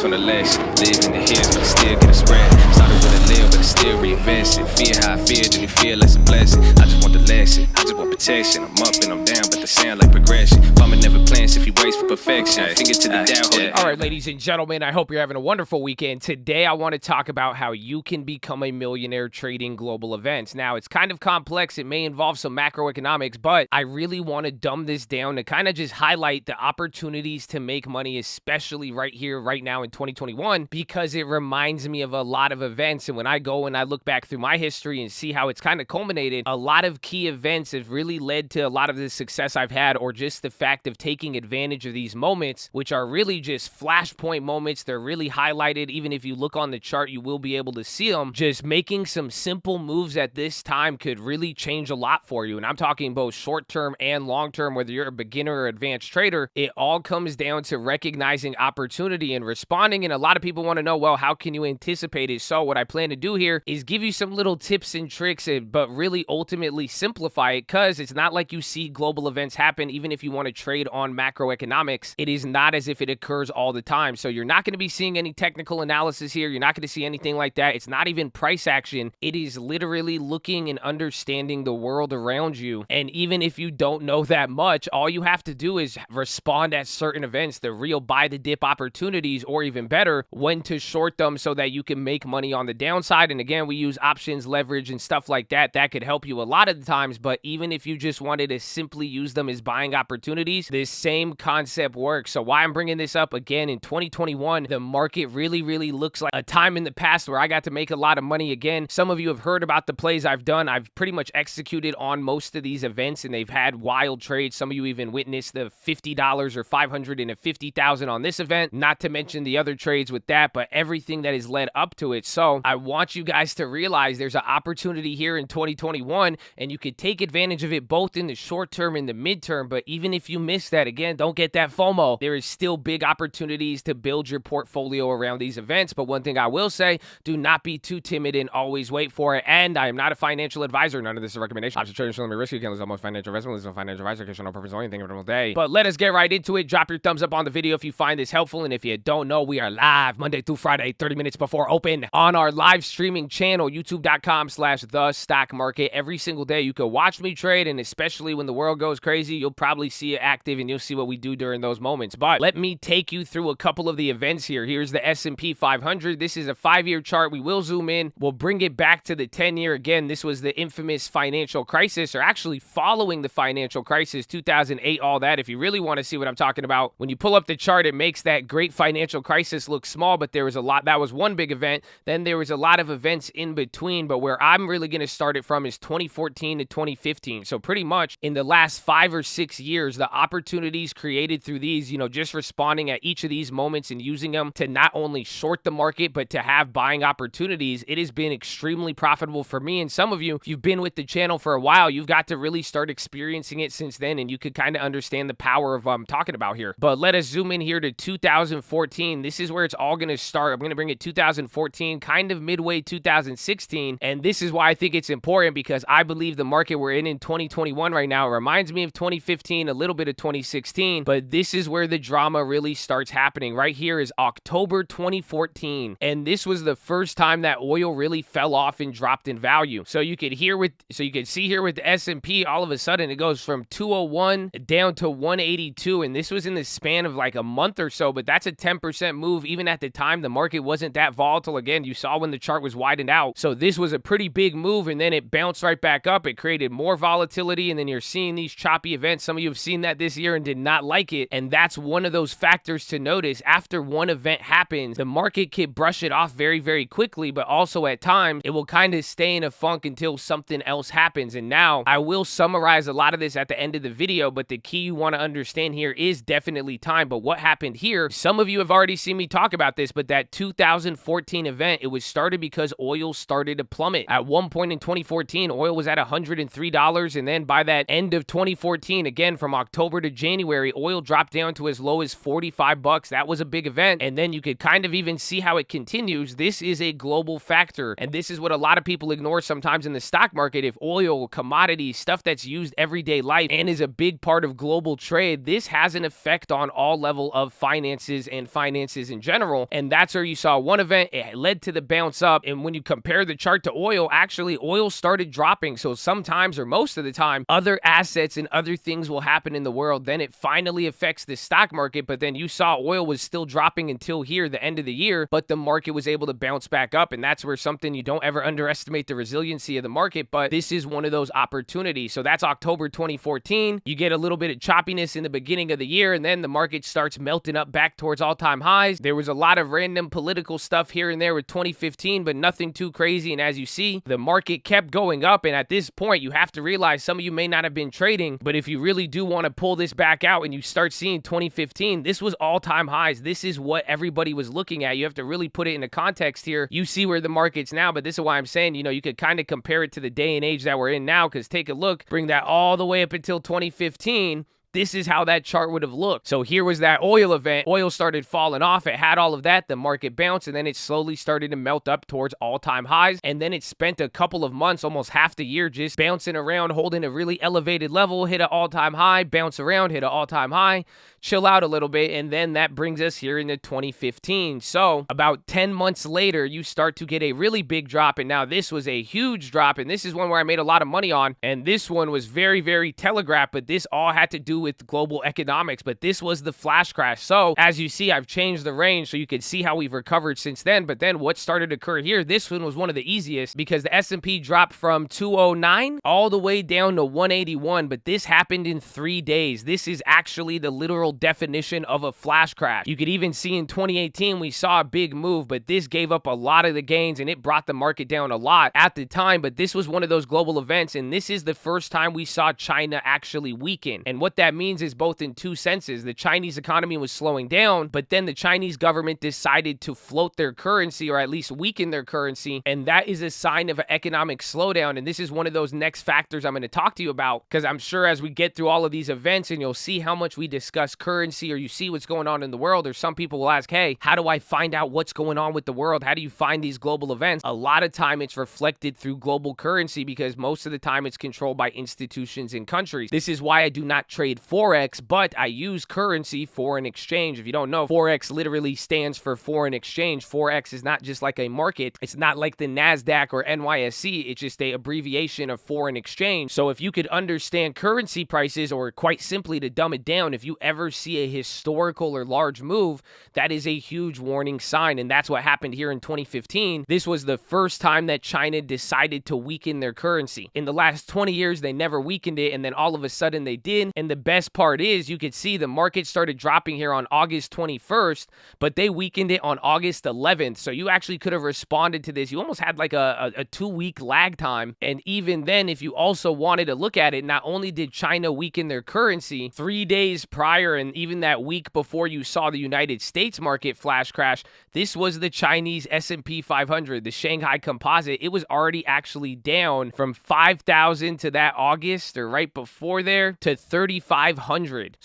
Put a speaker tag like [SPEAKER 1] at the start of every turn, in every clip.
[SPEAKER 1] learned from the lesson. Live in the hills, but I still get a spread. Started with a little, but I still reinvest it. Fear how I feel, then you feel like a blessing. I just want the lesson, I just want protection. I'm up and I'm down, but they sound like progression. Farmer never plans if he waits for perfection. Finger to the down, hold it.
[SPEAKER 2] All right, ladies and gentlemen, I hope you're having a wonderful weekend. Today, I want to talk about how you can become a millionaire trading global events. Now, it's kind of complex. It may involve some macroeconomics, but I really want to dumb this down to kind of just highlight the opportunities to make money, especially right here, right now in 2021, because it reminds me of a lot of events. And when I go and I look back through my history and see how it's kind of culminated, a lot of key events have really led to a lot of the success I've had, or just the fact of taking advantage of these moments, which are really just flashpoint moments. They're really highlighted. Even if you look on the chart, you will be able to see them. Just making some simple moves at this time could really change a lot for you. And I'm talking both short-term and long-term, whether you're a beginner or advanced trader. It all comes down to recognizing opportunity and responding. And a lot of people want to know, well, how can you anticipate it? So what I plan to do here is give you some little tips and tricks, but really ultimately simplify it, because it's not like you see global events happen. Even if you want to trade on macroeconomics, it is not as if it occurs all the time. So you're not going to be seeing any technical analysis here. You're not going to see anything like that. It's not even price action. It is literally looking and understanding the world around you. And even if you don't know that much, all you have to do is respond at certain events, the real buy the dip opportunities, or even better, when to short them so that you can make money on the downside. And again, we use options, leverage, and stuff like that. That could help you a lot of the times. But even if you just wanted to simply use them as buying opportunities, this same concept works. So why I'm bringing this up again, in 2021, the market really looks like a time in the past where I got to make a lot of money again. Some of you have heard about the plays I've done. I've pretty much executed on most of these events, and they've had wild trades. Some of you even witnessed the $50 or $550,000 on this event, not to mention the other trades with that, but everything that has led up to it. So I want you guys to realize there's an opportunity here in 2021, and you could take advantage of it both in the short term and the midterm. But even if you miss that, again, don't get that FOMO. There is still big opportunities to build your portfolio around these events. But one thing I will say, do not be too timid and always wait for it. And I am not a financial advisor. None of this is a recommendation. Option trading is extremely risky. You can't lose almost financial investment. Lose no financial advisor. Can show no purpose or anything every day. But let us get right into it. Drop your thumbs up on the video if you find this helpful. And if you don't know, we are live Monday through Friday, 30 minutes before open on our live streaming channel, youtube.com/thestockmarket. Every single day you can watch me trade, and especially when the world goes crazy, you'll probably see it active and you'll see what we do during those moments. But let me take you through a couple of the events here. Here's the S&P 500. This is a 5-year chart. We will zoom in. We'll bring it back to the 10-year. Again, this was the infamous financial crisis, or actually following the financial crisis, 2008, all that. If you really want to see what I'm talking about, when you pull up the chart, it makes that great financial crisis look small, but there was a lot. That was one big event. Then there was a lot of events in between, but where I'm really going to start it from is 2014 to 2015. So pretty much in the last 5 or 6 years, the opportunities created through these, just responding at each of these moments and using them to not only short the market, but to have buying opportunities, it has been extremely profitable for me. And some of you, if you've been with the channel for a while, you've got to really start experiencing it since then, and you could kind of understand the power of what I'm talking about here. But let us zoom in here to 2014. This is where it's all going to start. I'm going to bring it 2014, kind of midway 2016. And this is why I think it's important, because I believe the market we're in 2021 right now reminds me of 2015, a little bit of 2016, but this is where the drama really starts happening. Right here is October 2014. And this was the first time that oil really fell off and dropped in value. So you could see here with the S&P, all of a sudden it goes from 201 down to 182. And this was in the span of like a month or so, but that's a 10% move. Even at the time, the market wasn't that volatile. Again, you saw when the chart was widened out. So this was a pretty big move, and then it bounced right back up. It created more volatility, and then you're seeing these choppy events. Some of you have seen that this year and did not like it. And that's one of those factors to notice. After one event happens, the market can brush it off very quickly, but also at times it will kind of stay in a funk until something else happens. And now I will summarize a lot of this at the end of the video, but the key you want to understand here is definitely time. But what happened here, some of you have already seen me talk about this, but that 2014 event, it was started because oil started to plummet. At one point in 2014, oil was at $103, and then by that end of 2014, again from October to January, oil dropped down to as low as $45. That was a big event. And then you could kind of even see how it continues. This is a global factor, and this is what a lot of people ignore sometimes in the stock market. If oil, commodities, stuff that's used everyday life and is a big part of global trade, this has an effect on all level of finances and finance finances in general. And that's where you saw one event, it led to the bounce up. And when you compare the chart to oil, actually oil started dropping. So sometimes, or most of the time, other assets and other things will happen in the world. Then it finally affects the stock market. But then you saw oil was still dropping until here, the end of the year, but the market was able to bounce back up. And that's where something, you don't ever underestimate the resiliency of the market, but this is one of those opportunities. So that's October 2014. You get a little bit of choppiness in the beginning of the year, and then the market starts melting up back towards all-time highs. There was a lot of random political stuff here and there with 2015, but nothing too crazy. And as you see, the market kept going up. And at this point, you have to realize, some of you may not have been trading, but if you really do want to pull this back out and you start seeing 2015, this was all-time highs. This is what everybody was looking at. You have to really put it into context here. You see where the market's now, but this is why I'm saying, you could kind of compare it to the day and age that we're in now, because take a look, bring that all the way up until 2015. This is how that chart would have looked. So here was that oil event. Oil started falling off. It had all of that. The market bounced, and then it slowly started to melt up towards all-time highs. And then it spent a couple of months, almost half the year, just bouncing around, holding a really elevated level, hit an all-time high, bounce around, hit an all-time high, chill out a little bit, and then that brings us here into 2015. So about 10 months later, you start to get a really big drop, and now this was a huge drop, and this is one where I made a lot of money on, and this one was very, very telegraphed, but this all had to do with global economics, but this was the flash crash. So as you see, I've changed the range so you can see how we've recovered since then, but then what started to occur here, this one was one of the easiest, because the S&P dropped from 209 all the way down to 181, but this happened in 3 days. This is actually the literal definition of a flash crash. You could even see in 2018, we saw a big move, but this gave up a lot of the gains and it brought the market down a lot at the time, but this was one of those global events, and this is the first time we saw China actually weaken. And what that means is both in two senses. The Chinese economy was slowing down, but then the Chinese government decided to float their currency, or at least weaken their currency, and that is a sign of an economic slowdown. And this is one of those next factors I'm going to talk to you about, because I'm sure as we get through all of these events and you'll see how much we discuss currency, or you see what's going on in the world, or some people will ask, hey, how do I find out what's going on with the world? How do you find these global events? A lot of time it's reflected through global currency, because most of the time it's controlled by institutions and countries. This is why I do not trade Forex, but I use currency, foreign exchange. If you don't know, Forex literally stands for foreign exchange. Forex is not just like a market. It's not like the NASDAQ or NYSE. It's just a abbreviation of foreign exchange. So if you could understand currency prices, or quite simply to dumb it down, if you ever see a historical or large move, that is a huge warning sign. And that's what happened here in 2015. This was the first time that China decided to weaken their currency. In the last 20 years, they never weakened it, and then all of a sudden they did. And the best part is, you could see the market started dropping here on August 21st, but they weakened it on August 11th. So you actually could have responded to this. You almost had like a 2-week lag time. And even then, if you also wanted to look at it, not only did China weaken their currency 3 days prior, and even that week before you saw the United States market flash crash, this was the Chinese S&P 500, the Shanghai Composite. It was already actually down from 5,000 to that August, or right before there, to 3,500.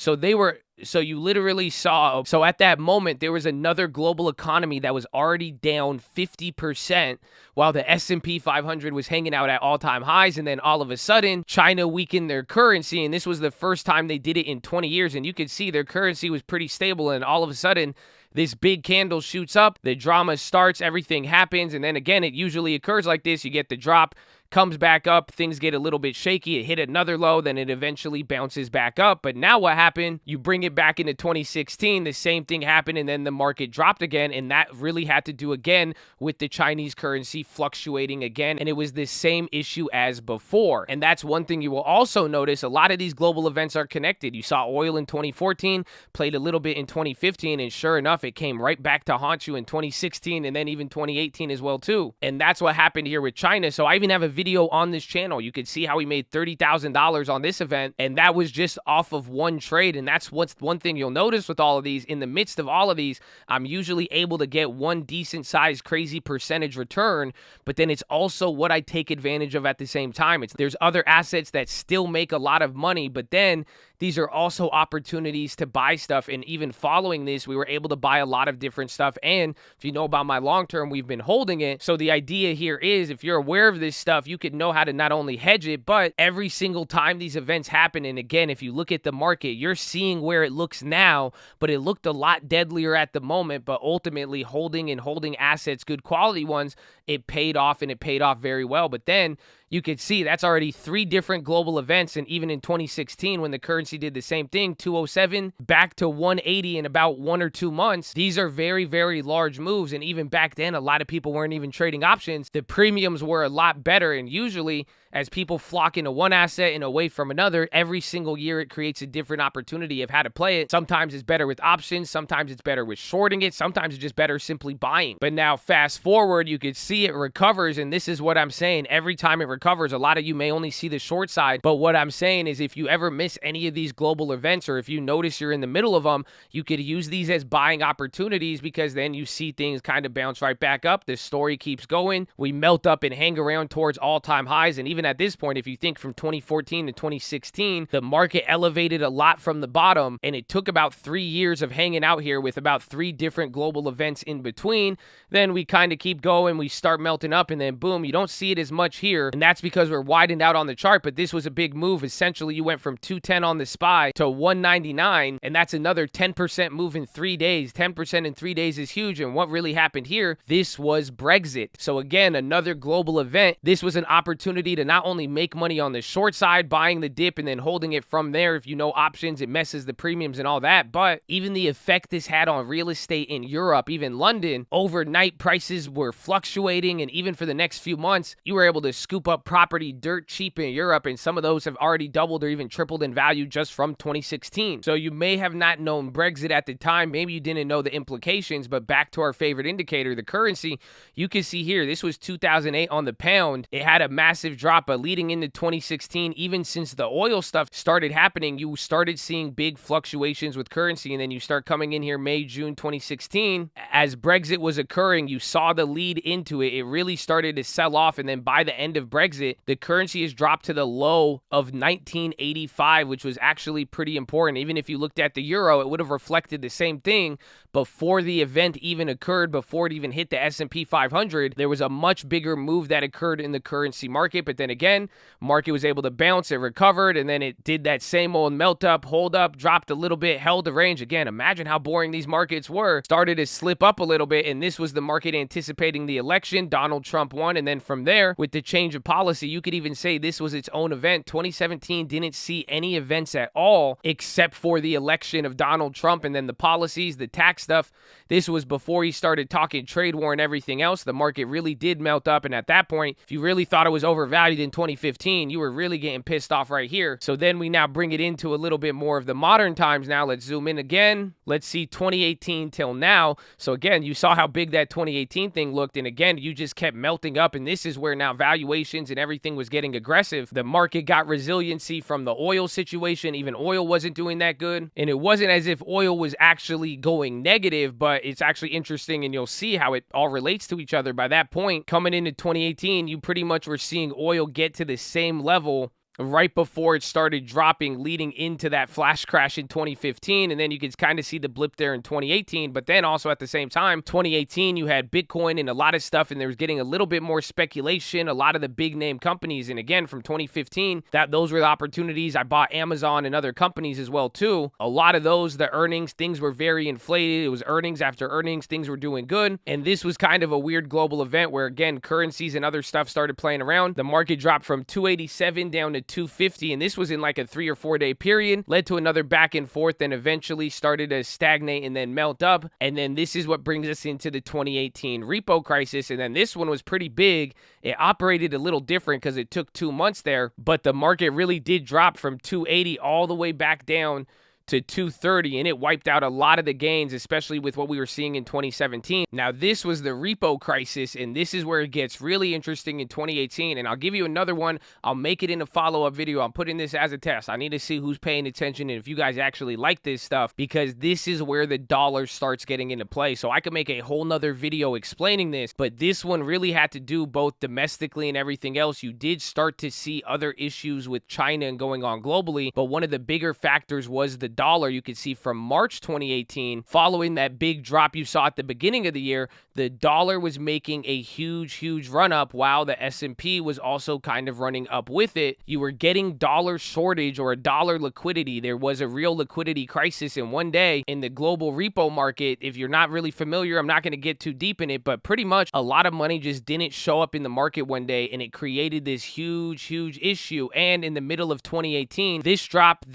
[SPEAKER 2] So you literally saw, so at that moment, there was another global economy that was already down 50%, while the S&P 500 was hanging out at all-time highs. And then all of a sudden, China weakened their currency, and this was the first time they did it in 20 years. And you could see their currency was pretty stable, and all of a sudden, this big candle shoots up, the drama starts, everything happens, and then again, it usually occurs like this. You get the drop, comes back up, things get a little bit shaky, it hit another low, then it eventually bounces back up. But now what happened? You bring it back into 2016, the same thing happened, and then the market dropped again, and that really had to do again with the Chinese currency fluctuating again, and it was the same issue as before. And that's one thing you will also notice, a lot of these global events are connected. You saw oil in 2014, played a little bit in 2015, and sure enough, it came right back to haunt you in 2016, and then even 2018 as well too. And that's what happened here with China. So I even have a video on this channel. You could see how we made $30,000 on this event, and that was just off of one trade. And that's what's one thing you'll notice with all of these. In the midst of all of these, I'm usually able to get one decent sized crazy percentage return, but then it's also what I take advantage of at the same time. There's other assets that still make a lot of money, but then these are also opportunities to buy stuff. And even following this, we were able to buy a lot of different stuff. And if you know about my long term, we've been holding it. So the idea here is if you're aware of this stuff, you could know how to not only hedge it, but every single time these events happen. And again, if you look at the market, you're seeing where it looks now, but it looked a lot deadlier at the moment. But ultimately holding assets, good quality ones, it paid off, and it paid off very well. But then you could see that's already 3 different global events. And even in 2016, when the currency did the same thing, 207 back to 180 in about 1 or 2 months, these are very, very large moves. And even back then, a lot of people weren't even trading options. The premiums were a lot better. And usually, as people flock into one asset and away from another, every single year it creates a different opportunity of how to play it. Sometimes it's better with options. Sometimes it's better with shorting it. Sometimes it's just better simply buying. But now fast forward, you could see it recovers. And this is what I'm saying. Every time it recovers, a lot of you may only see the short side. But what I'm saying is if you ever miss any of these global events, or if you notice you're in the middle of them, you could use these as buying opportunities, because then you see things kind of bounce right back up. This story keeps going. We melt up and hang around towards all-time highs. And even at this point, if you think from 2014 to 2016, the market elevated a lot from the bottom, and it took about 3 years of hanging out here with about 3 different global events in between. Then we kind of keep going, we start melting up, and then boom, you don't see it as much here, and that's because we're widened out on the chart. But this was a big move. Essentially, you went from 210 on the SPY to 199, and that's another 10% move in 3 days. 10% in 3 days is huge. And what really happened here, this was Brexit. So again, another global event. This was an opportunity to not only make money on the short side, buying the dip and then holding it from there. If you know options, it messes the premiums and all that. But even the effect this had on real estate in Europe, even London, overnight prices were fluctuating. And even for the next few months, you were able to scoop up property dirt cheap in Europe. And some of those have already doubled or even tripled in value just from 2016. So you may have not known Brexit at the time. Maybe you didn't know the implications. But back to our favorite indicator, the currency, you can see here, this was 2008 on the pound. It had a massive drop, but leading into 2016, even since the oil stuff started happening, you started seeing big fluctuations with currency. And then you start coming in here May, June 2016. As Brexit was occurring, you saw the lead into it. It really started to sell off. And then by the end of Brexit, the currency has dropped to the low of 1985, which was actually pretty important. Even if you looked at the euro, it would have reflected the same thing before the event even occurred, before it even hit the S&P 500. There was a much bigger move that occurred in the currency market. But then again, market was able to bounce, it recovered, and then it did that same old melt up, hold up, dropped a little bit, held the range. Again, imagine how boring these markets were. Started to slip up a little bit, and this was the market anticipating the election. Donald Trump won, and then from there, with the change of policy, you could even say this was its own event. 2017 didn't see any events at all except for the election of Donald Trump, and then the policies, the tax stuff. This was before he started talking trade war and everything else. The market really did melt up, and at that point, if you really thought it was overvalued in 2015, you were really getting pissed off right here. So then we now bring it into a little bit more of the modern times now. Let's zoom in again. Let's see 2018 till now. So again, you saw how big that 2018 thing looked, and again, you just kept melting up, and this is where now valuations and everything was getting aggressive. The market got resiliency from the oil situation. Even oil wasn't doing that good, and it wasn't as if oil was actually going negative, but it's actually interesting, and you'll see how it all relates to each other. By that point, coming into 2018, you pretty much were seeing oil get to the same level right before it started dropping, leading into that flash crash in 2015. And then you could kind of see the blip there in 2018. But then also at the same time, 2018, you had Bitcoin and a lot of stuff, and there was getting a little bit more speculation, a lot of the big name companies. And again, from 2015, those were the opportunities. I bought Amazon and other companies as well too. A lot of those, the earnings, things were very inflated. It was earnings after earnings, things were doing good. And this was kind of a weird global event where, again, currencies and other stuff started playing around. The market dropped from 287 down to 250, and this was in like a 3 or 4 day period, led to another back and forth, and eventually started to stagnate and then melt up. And then this is what brings us into the 2018 repo crisis. And then this one was pretty big. It operated a little different because it took 2 months there, but the market really did drop from 280 all the way back down to 230, and it wiped out a lot of the gains, especially with what we were seeing in 2017. Now, this was the repo crisis, and this is where it gets really interesting in 2018, and I'll give you another one. I'll make it in a follow-up video. I'm putting this as a test. I need to see who's paying attention and if you guys actually like this stuff, because this is where the dollar starts getting into play. So I could make a whole nother video explaining this, but this one really had to do both domestically and everything else. You did start to see other issues with China and going on globally, but one of the bigger factors was the dollar. You could see from March 2018, following that big drop you saw at the beginning of the year, the dollar was making a huge run up while the S&P was also kind of running up with it. You were getting dollar shortage or a dollar liquidity. There was a real liquidity crisis in one day in the global repo market. If you're not really familiar, I'm not going to get too deep in it, but pretty much a lot of money just didn't show up in the market one day, and it created this huge issue. And in the middle of 2018, this drop,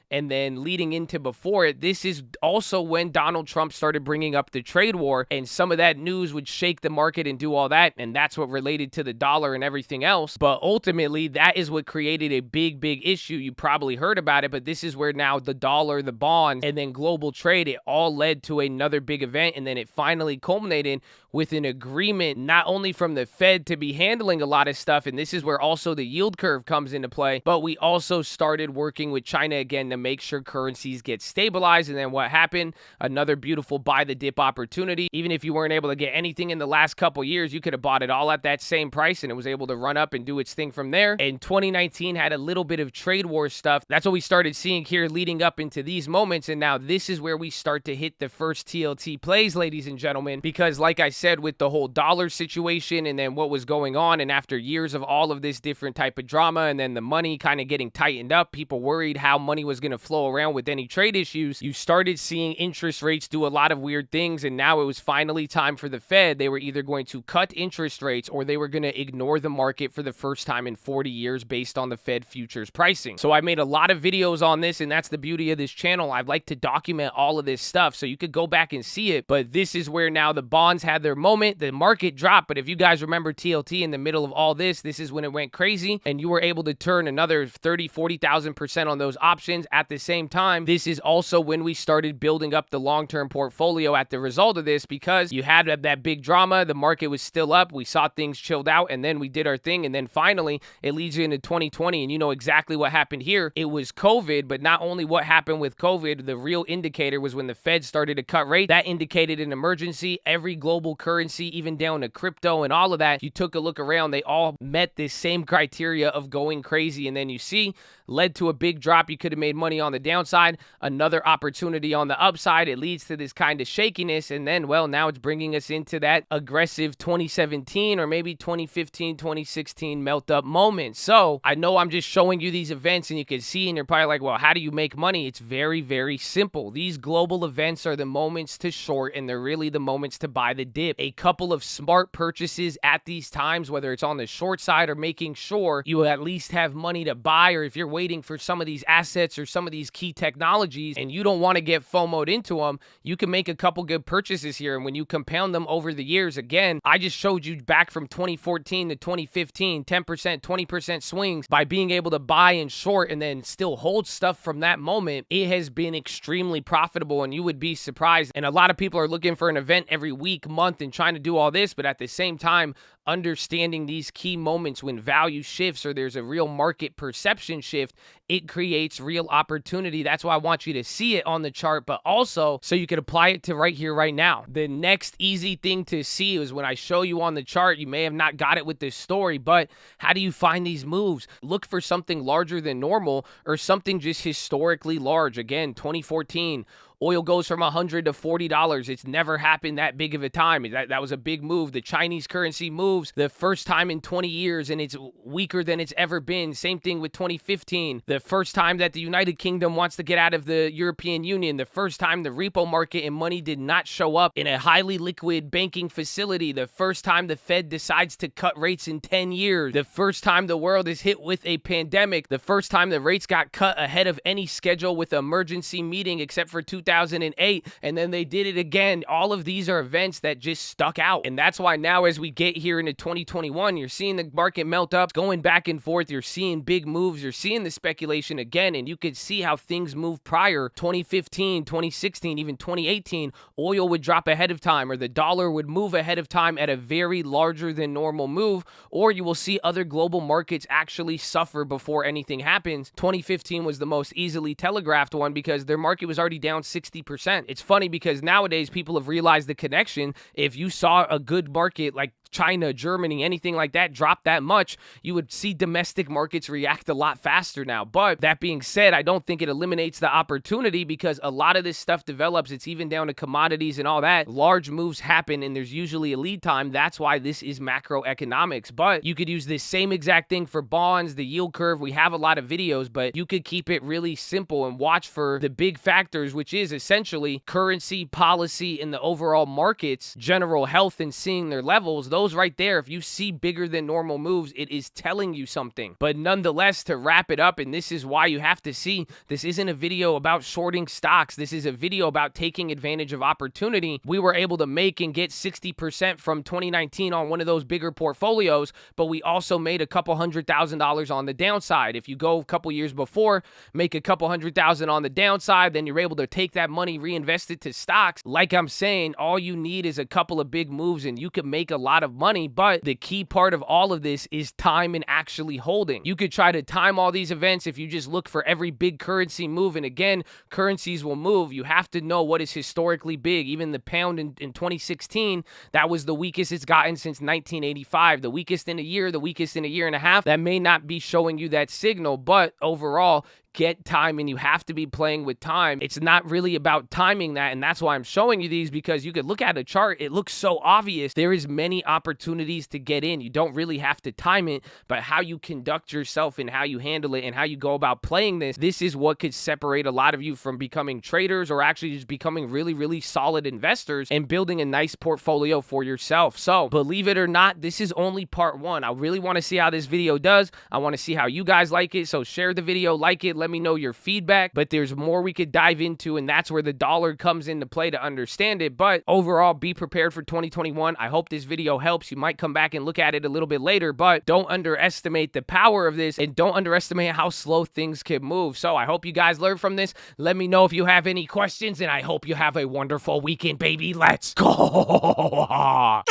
[SPEAKER 2] and then leading into before it, this is also when Donald Trump started bringing up the trade war, and some of that news would shake the market and do all that, and that's what related to the dollar and everything else. But ultimately, that is what created a big issue. You probably heard about it, but this is where now the dollar, the bonds, and then global trade, it all led to another big event, and then it finally culminated with an agreement not only from the Fed to be handling a lot of stuff, and this is where also the yield curve comes into play, but we also started working with China again to make sure currencies get stabilized. And then what happened? Another beautiful buy the dip opportunity. Even if you weren't able to get anything in the last couple years, you could have bought it all at that same price, and it was able to run up and do its thing from there. And 2019 had a little bit of trade war stuff. That's what we started seeing here leading up into these moments, and now this is where we start to hit the first TLT plays, ladies and gentlemen, because like I said, with the whole dollar situation and then what was going on, and after years of all of this different type of drama, and then the money kind of getting tightened up, people worried how money was going to flow around with any trade issues, you started seeing interest rates do a lot of weird things, and now it was finally time for the Fed. They were either going to cut interest rates or they were going to ignore the market for the first time in 40 years based on the Fed futures pricing. So I made a lot of videos on this, and that's the beauty of this channel. I'd like to document all of this stuff so you could go back and see it, but this is where now the bonds had their moment, the market dropped, but if you guys remember TLT in the middle of all this, this is when it went crazy, and you were able to turn another 30-40,000% on those options at the same time. This is also when we started building up the long-term portfolio at the result of this, because you had that big drama, the market was still up, we saw things chilled out, and then we did our thing, and then finally it leads you into 2020, and you know exactly what happened here. It was COVID, but not only what happened with COVID, the real indicator was when the Fed started to cut rates. That indicated an emergency. Every global currency, even down to crypto and all of that, you took a look around, they all met this same criteria of going crazy, and then you see, led to a big drop. You could have made money on the downside, another opportunity on the upside. It leads to this kind of shakiness, and then, well, now it's bringing us into that aggressive 2017 or maybe 2015, 2016 melt up moment. So I know I'm just showing you these events, and you can see, and you're probably like, well, how do you make money? It's very simple. These global events are the moments to short, and they're really the moments to buy the dip. A couple of smart purchases at these times, whether it's on the short side or making sure you at least have money to buy, or if you're waiting for some of these assets or some of these key technologies and you don't want to get FOMO'd into them, you can make a couple good purchases here. And when you compound them over the years, again, I just showed you back from 2014 to 2015, 10%, 20% swings by being able to buy and short and then still hold stuff from that moment. It has been extremely profitable, and you would be surprised. And a lot of people are looking for an event every week, month, and trying to do all this, but at the same time, understanding these key moments when value shifts or there's a real market perception shift, it creates real opportunity. That's why I want you to see it on the chart, but also so you can apply it to right here, right now. The next easy thing to see is when I show you on the chart, you may have not got it with this story, but how do you find these moves? Look for something larger than normal or something just historically large. Again, 2014, oil goes from $100 to $40. It's never happened that big of a time. That was a big move. The Chinese currency moves the first time in 20 years, and it's weaker than it's ever been. Same thing with 2015. The first time that the United Kingdom wants to get out of the European Union. The first time the repo market and money did not show up in a highly liquid banking facility. The first time the Fed decides to cut rates in 10 years. The first time the world is hit with a pandemic. The first time the rates got cut ahead of any schedule with an emergency meeting except for 2000 2008, and then they did it again. All of these are events that just stuck out. And that's why now as we get here into 2021, you're seeing the market melt up, going back and forth. You're seeing big moves. You're seeing the speculation again, and you could see how things moved prior. 2015, 2016, even 2018, oil would drop ahead of time, or the dollar would move ahead of time at a very larger than normal move, or you will see other global markets actually suffer before anything happens. 2015 was the most easily telegraphed one because their market was already down 60%. It's funny because nowadays people have realized the connection. If you saw a good market like China, Germany, anything like that drop that much, you would see domestic markets react a lot faster now. But that being said, I don't think it eliminates the opportunity because a lot of this stuff develops. It's even down to commodities and all that. Large moves happen and there's usually a lead time. That's why this is macroeconomics. But you could use this same exact thing for bonds, the yield curve. We have a lot of videos, but you could keep it really simple and watch for the big factors, which is essentially currency, policy, and the overall markets, general health, and seeing their levels. Those right there, if you see bigger than normal moves, it is telling you something. But nonetheless, to wrap it up, and this is why you have to see, this isn't a video about shorting stocks. This is a video about taking advantage of opportunity. We were able to make and get 60% from 2019 on one of those bigger portfolios, but we also made a couple $100,000 on the downside. If you go a couple years before, make a couple $100,000 on the downside, then you're able to take that money, reinvest it to stocks. Like I'm saying, all you need is a couple of big moves and you can make a lot of money. But the key part of all of this is time and actually holding. You could try to time all these events if you just look for every big currency move. And again, currencies will move. You have to know what is historically big. Even the pound in 2016, that was the weakest it's gotten since 1985. The weakest in a year, the weakest in a year and a half. That may not be showing you that signal, but overall, get time, and you have to be playing with time. It's not really about timing that, and that's why I'm showing you these, because you could look at a chart, it looks so obvious. There is many opportunities to get in. You don't really have to time it, but how you conduct yourself and how you handle it and how you go about playing this is what could separate a lot of you from becoming traders or actually just becoming really, really solid investors and building a nice portfolio for yourself. So believe it or not, this is only part one. I really want to see how this video does. I want to see how you guys like it. So share the video, like it, let me know your feedback, but there's more we could dive into, and that's where the dollar comes into play to understand it. But overall, be prepared for 2021. I hope this video helps. You might come back and look at it a little bit later, but don't underestimate the power of this and don't underestimate how slow things can move. So I hope you guys learned from this. Let me know if you have any questions, and I hope you have a wonderful weekend, baby. Let's go.